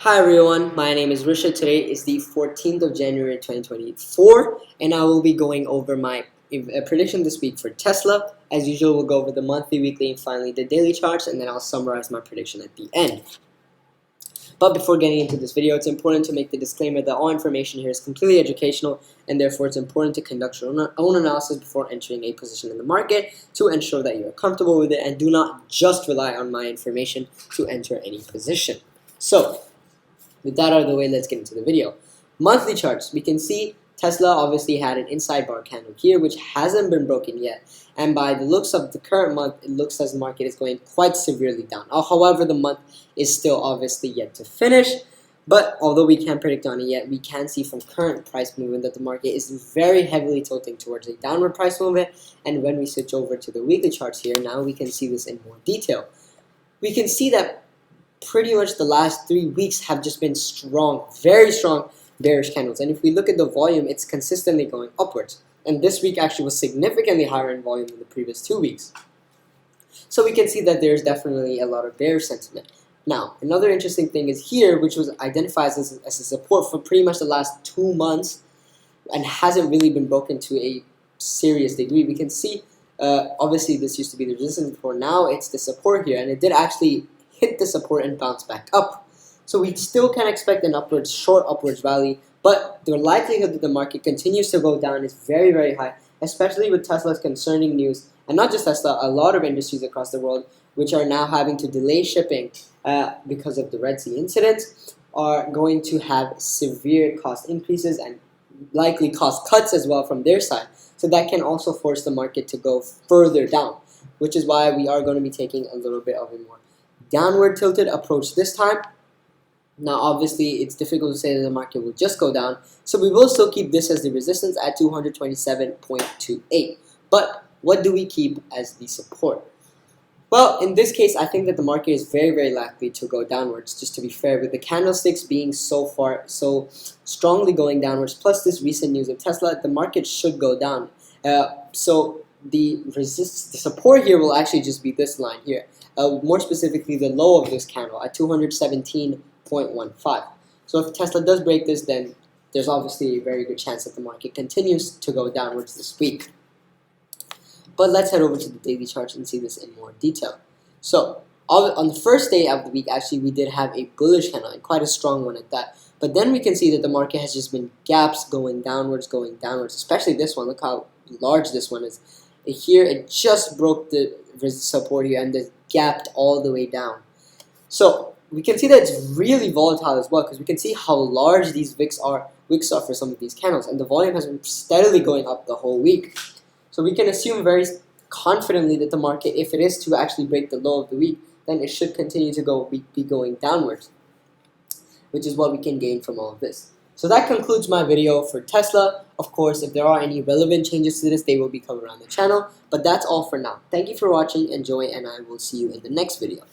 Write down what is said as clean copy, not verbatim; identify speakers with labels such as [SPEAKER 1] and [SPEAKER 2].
[SPEAKER 1] Hi everyone, my name is Risha. Today is the 14th of January 2024 and I will be going over my prediction this week for Tesla. As usual, we'll go over the monthly, weekly, and finally the daily charts, and then I'll summarize my prediction at the end. But before getting into this video, it's important to make the disclaimer that all information here is completely educational, and therefore it's important to conduct your own analysis before entering a position in the market to ensure that you are comfortable with it and do not just rely on my information to enter any position. So, with that out of the way, let's get into the video. Monthly charts, we can see Tesla obviously had an inside bar candle here, which hasn't been broken yet. And by the looks of the current month, it looks as the market is going quite severely down. However, the month is still obviously yet to finish. But although we can't predict on it yet, we can see from current price movement that the market is very heavily tilting towards a downward price movement. And when we switch over to the weekly charts here, now we can see this in more detail. We can see that pretty much the last 3 weeks have just been strong, very strong bearish candles. And if we look at the volume, it's consistently going upwards. And this week actually was significantly higher in volume than the previous 2 weeks. So we can see that there's definitely a lot of bearish sentiment. Now, another interesting thing is here, which was identified as a support for pretty much the last 2 months and hasn't really been broken to a serious degree. We can see, obviously this used to be the resistance before, now it's the support here, and it did actually hit the support and bounce back up. So we still can expect an short upwards rally, but the likelihood that the market continues to go down is very, very high, especially with Tesla's concerning news, and not just Tesla, a lot of industries across the world which are now having to delay shipping because of the Red Sea incidents, are going to have severe cost increases and likely cost cuts as well from their side. So that can also force the market to go further down, which is why we are going to be taking a little bit of a more downward tilted approach this time. Now obviously it's difficult to say that the market will just go down, so we will still keep this as the resistance at 227.28. But what do we keep as the support? Well, in this case, I think that the market is very, very likely to go downwards, just to be fair, with the candlesticks being so strongly going downwards, plus this recent news of Tesla, the market should go down. So the support here will actually just be this line here. More specifically, the low of this candle at 217.15. So if Tesla does break this, then there's obviously a very good chance that the market continues to go downwards this week. But let's head over to the daily charts and see this in more detail. So on the first day of the week, actually, we did have a bullish candle, and quite a strong one at that. But then we can see that the market has just been gaps going downwards, especially this one. Look how large this one is. Here, it just broke the support here and then gapped all the way down. So we can see that it's really volatile as well, because we can see how large these wicks are for some of these candles, and the volume has been steadily going up the whole week. So we can assume very confidently that the market, if it is to actually break the low of the week, then it should continue to be going downwards, which is what we can gain from all of this. So that concludes my video for Tesla. Of course, if there are any relevant changes to this, they will be covered on the channel. But that's all for now. Thank you for watching, enjoy, and I will see you in the next video.